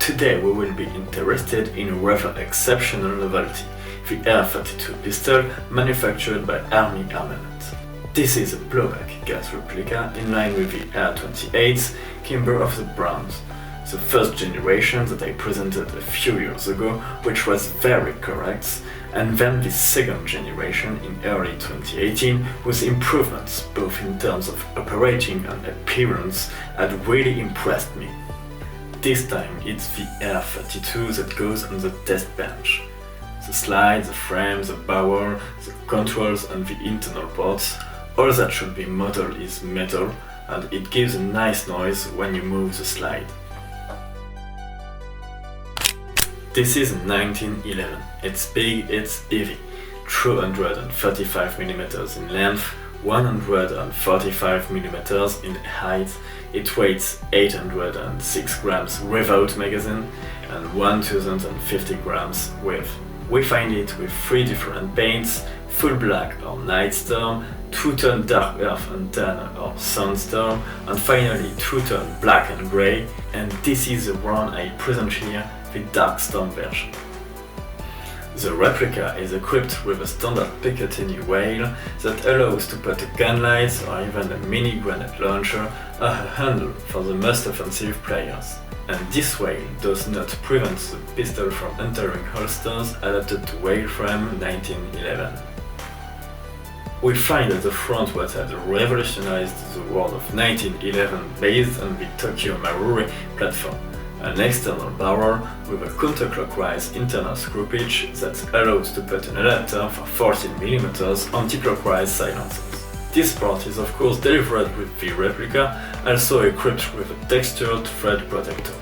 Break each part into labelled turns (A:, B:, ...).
A: Today we will be interested in a rather exceptional novelty, the R32 pistol manufactured by ARMY ARMAMENT. This is a blowback gas replica in line with the R28's Kimber of the brand, the first generation that I presented a few years ago, which was very correct, and then the second generation in early 2018 with improvements both in terms of operating and appearance had really impressed me. This time it's the R32 that goes on the test bench. The slide, the frame, the barrel, the controls and the internal parts, all that should be metal is metal, and it gives a nice noise when you move the slide. This is a 1911. It's big, it's heavy. 235mm in length, 145mm in height. It weighs 806 grams without magazine and 1050 grams with. We find it with 3 different paints: full black or Nightstorm, 2-tone dark earth and tan or Sandstorm, and finally 2-tone black and grey, and this is the one I present here, the Darkstorm version. The replica is equipped with a standard Picatinny rail that allows to put a gun light or even a mini grenade launcher or a handle for the most offensive players. And this rail does not prevent the pistol from entering holsters adapted to rail frame 1911. We find at the front what had revolutionized the world of 1911 based on the Tokyo MARUI platform. An external barrel with a counterclockwise internal screw pitch that allows to put an adapter for 14mm anti-clockwise silencers. This part is of course delivered with the replica, also equipped with a textured thread protector.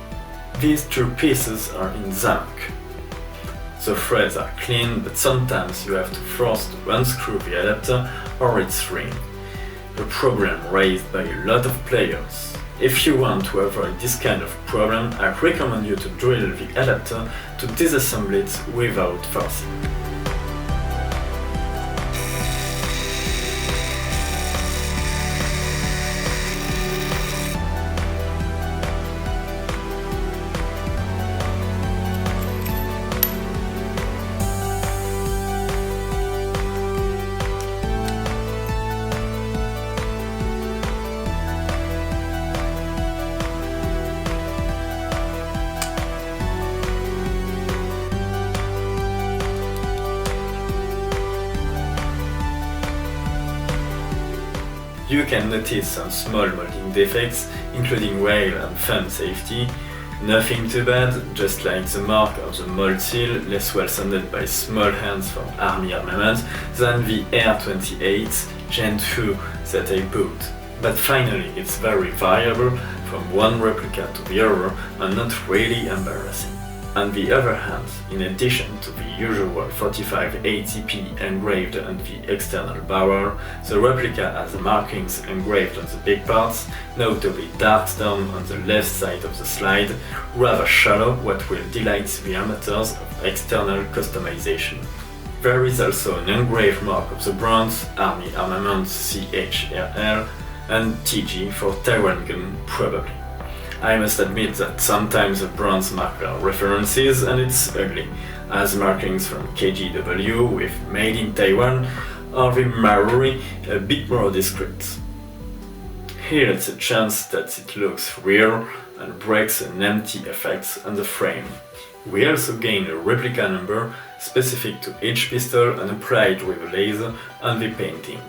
A: These 2 pieces are in zamk. The threads are clean, but sometimes you have to force to unscrew the adapter or its ring. A problem raised by a lot of players. If you want to avoid this kind of problem, I recommend you to drill the adapter to disassemble it without forcing. You can notice some small molding defects, including rail and fan safety. Nothing too bad, just like the mark of the mold seal, less well sanded by small hands from ARMY ARMAMENT than the R28 Gen 2 that I bought. But finally, it's very variable from one replica to the other and not really embarrassing. On the other hand, in addition to the usual 45 ATP engraved on the external barrel, the replica has markings engraved on the big parts, notably Darkstorm on the left side of the slide, rather shallow, what will delight the amateurs of external customization. There is also an engraved mark of the brands, ARMY ARMAMENT CHRL and TG for Taiwan Gun probably. I must admit that sometimes the brands mark their references and it's ugly, as markings from KGW with Made in Taiwan or the MARUI a bit more discreet. Here it's a chance that it looks real and breaks an empty effect on the frame. We also gain a replica number specific to each pistol and applied with a laser on the painting.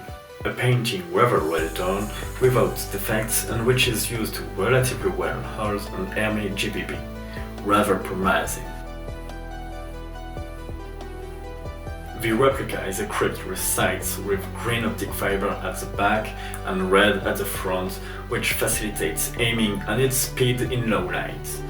A: A painting rather well done, without defects, and which is used relatively well on ARMY GBB. Rather promising. The replica is equipped with sights with green optic fiber at the back and red at the front, which facilitates aiming and its speed in low light.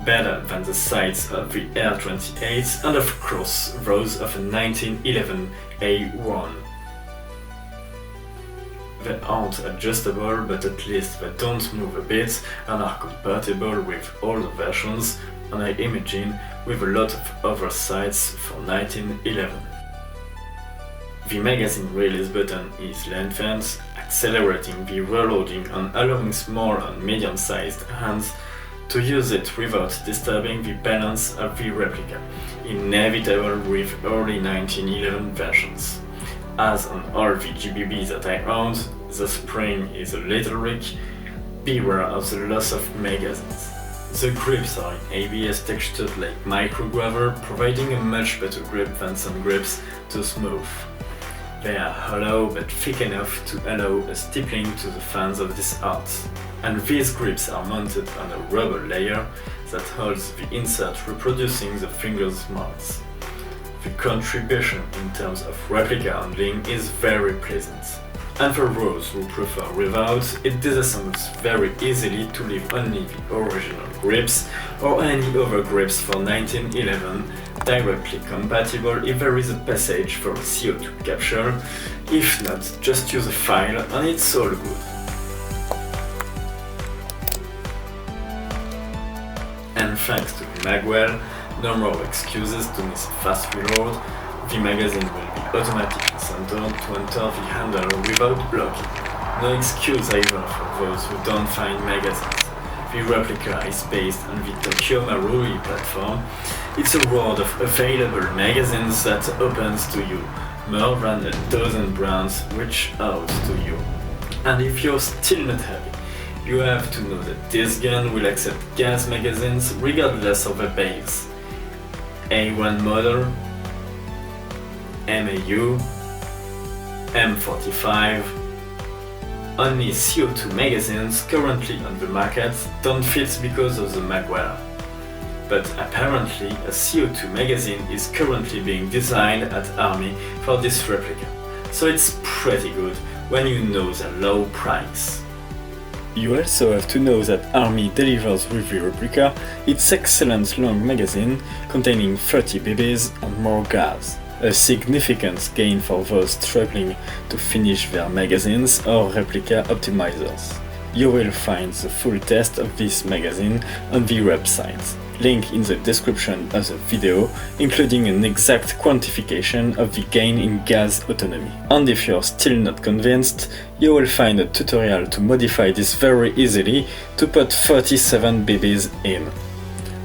A: Better than the sights of the R28 and of course those of a 1911 A1. they aren't adjustable, but at least they don't move a bit and are compatible with all the versions, and I imagine with a lot of other sites for 1911. The magazine release button is lengthened, accelerating the reloading and allowing small and medium-sized hands to use it without disturbing the balance of the replica, inevitable with early 1911 versions. As on all the GBBs that I owned, the spring is a little weak. Beware of the loss of magazines. The grips are in ABS textured like micro-gravel, providing a much better grip than some grips too smooth. They are hollow but thick enough to allow a stippling to the fans of this art. And these grips are mounted on a rubber layer that holds the insert, reproducing the finger's marks. The contribution in terms of replica handling is very pleasant. And for those who prefer without, it disassembles very easily to leave only the original grips or any other grips for 1911 directly compatible if there is a passage for CO2 capture. If not, just use a file and it's all good. And thanks to the magwell, no more excuses to miss a fast reload. The magazine will be automatically centered to enter the handle without blocking. No excuse either for those who don't find magazines. The replica is based on the Tokyo MARUI platform. It's a world of available magazines that opens to you. More than a dozen brands reach out to you. And if you're still not happy, you have to know that this gun will accept gas magazines regardless of the base. A1 model, MAU, M45. Only CO2 magazines currently on the market don't fit because of the magwell. But apparently a CO2 magazine is currently being designed at ARMY for this replica, so it's pretty good when you know the low price. You also have to know that ARMY delivers with the replica its excellent long magazine containing 30 BBs and more gas. A significant gain for those struggling to finish their magazines or replica optimizers. You will find the full test of this magazine on the website. Link in the description of the video, including an exact quantification of the gain in gas autonomy. And if you're still not convinced, you will find a tutorial to modify this very easily to put 37 BBs in.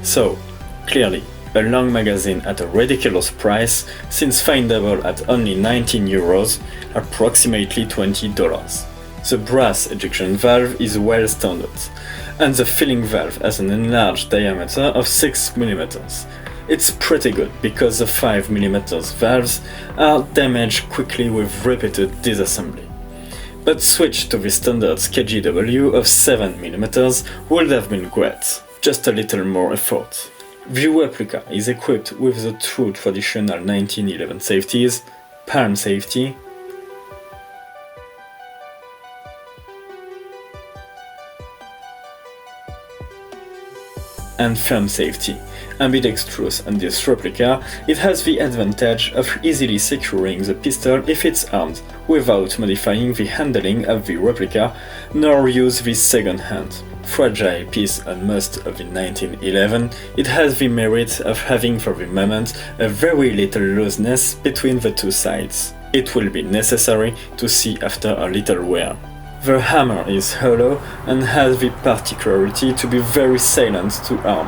A: So, clearly, a long magazine at a ridiculous price, since findable at only 19 euros, approximately $20. The brass ejection valve is well standard, and the filling valve has an enlarged diameter of 6 mm. It's pretty good because the 5 mm valves are damaged quickly with repeated disassembly. But switch to the standard KGW of 7 mm would have been great, just a little more effort. The replica is equipped with the true traditional 1911 safeties, palm safety, and thumb safety. Ambidextrous on this replica, it has the advantage of easily securing the pistol if it's armed, without modifying the handling of the replica, nor use the second hand. Fragile piece and most of the 1911, it has the merit of having for the moment a very little looseness between the two sides. It will be necessary to see after a little wear. The hammer is hollow and has the particularity to be very silent to arm,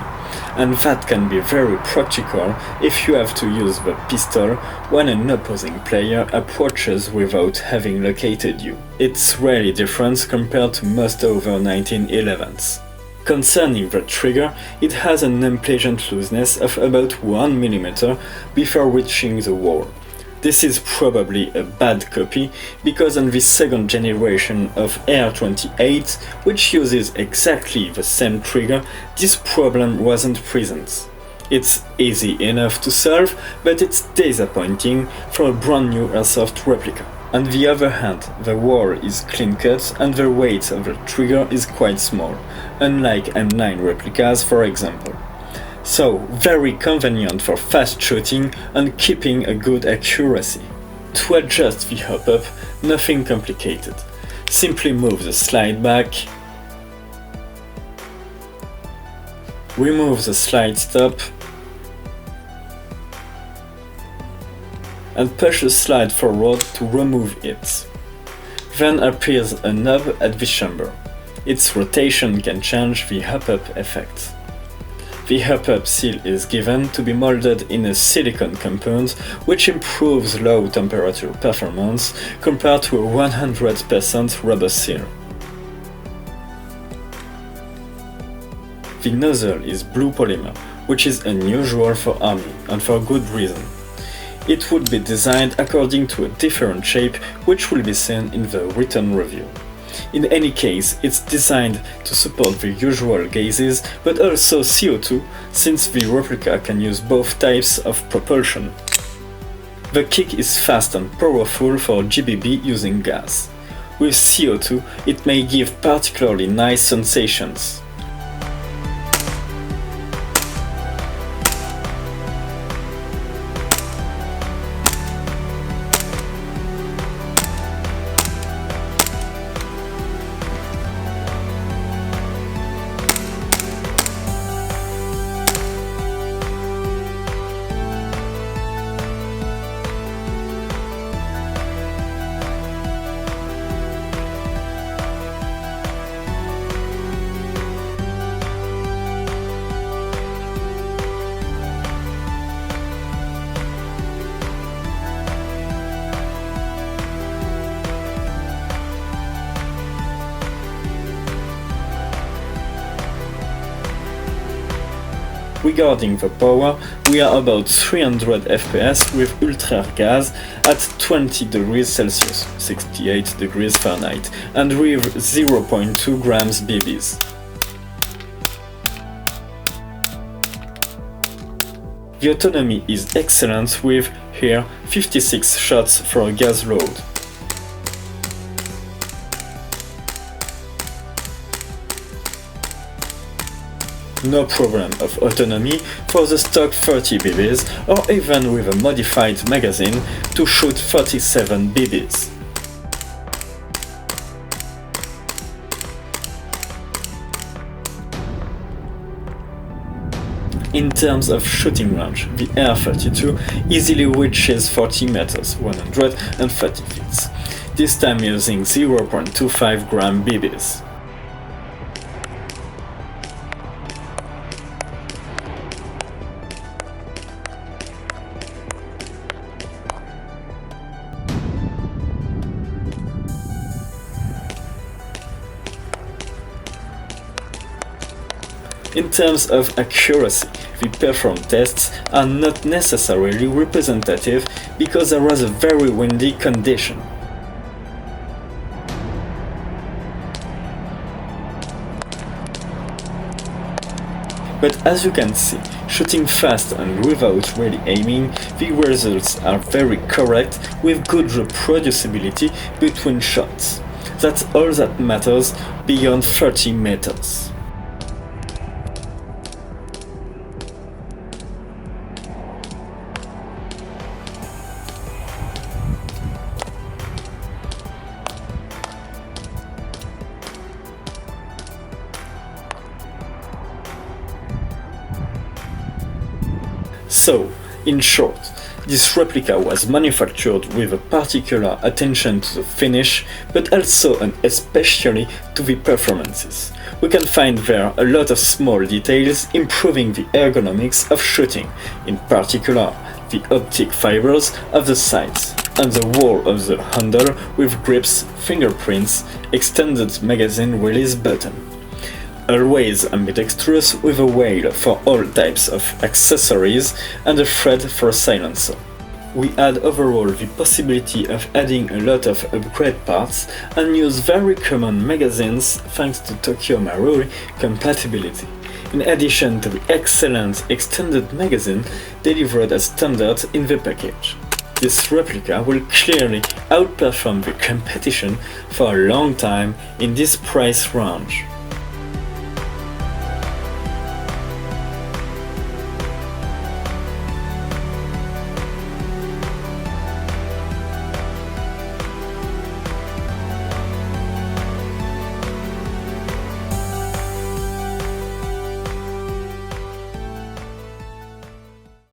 A: and that can be very practical if you have to use the pistol when an opposing player approaches without having located you. It's really different compared to most other 1911s. Concerning the trigger, it has an unpleasant looseness of about 1 mm before reaching the wall. This is probably a bad copy, because on the second generation of R32, which uses exactly the same trigger, this problem wasn't present. It's easy enough to solve, but it's disappointing for a brand new Airsoft replica. On the other hand, the wall is clean cut and the weight of the trigger is quite small, unlike M9 replicas for example. So, very convenient for fast shooting and keeping a good accuracy. To adjust the hop-up, nothing complicated. simply move the slide back, remove the slide stop, and push the slide forward to remove it. Then appears a knob at the chamber. Its rotation can change the hop-up effect. The hop-up seal is given to be molded in a silicone compound, which improves low temperature performance compared to a 100% rubber seal. The nozzle is blue polymer, which is unusual for Army, and for good reason. It would be designed according to a different shape, which will be seen in the written review. In any case, it's designed to support the usual gases, but also CO2, since the replica can use both types of propulsion. The kick is fast and powerful for GBB using gas. With CO2, it may give particularly nice sensations. Regarding the power, we are about 300 FPS with ultra gas at 20 degrees Celsius, 68 degrees Fahrenheit, and with 0.2 grams BBs. The autonomy is excellent with, here, 56 shots for a gas load. No problem of autonomy for the stock 30 BBs or even with a modified magazine to shoot 37 BBs. In terms of shooting range, the R32 easily reaches 40 meters, 130 feet, this time using 0.25 gram BBs. In terms of accuracy, the perform tests are not necessarily representative because there was a very windy condition. But as you can see, shooting fast and without really aiming, the results are very correct with good reproducibility between shots. That's all that matters beyond 30 meters. So, in short, this replica was manufactured with a particular attention to the finish, but also and especially to the performances. We can find there a lot of small details improving the ergonomics of shooting, in particular the optic fibers of the sights, and the wall of the handle with grips, fingerprints, extended magazine release button. Always ambidextrous with a whale for all types of accessories and a thread for a silencer. We add overall the possibility of adding a lot of upgrade parts and use very common magazines thanks to Tokyo MARUI compatibility, in addition to the excellent extended magazine delivered as standard in the package. This replica will clearly outperform the competition for a long time in this price range.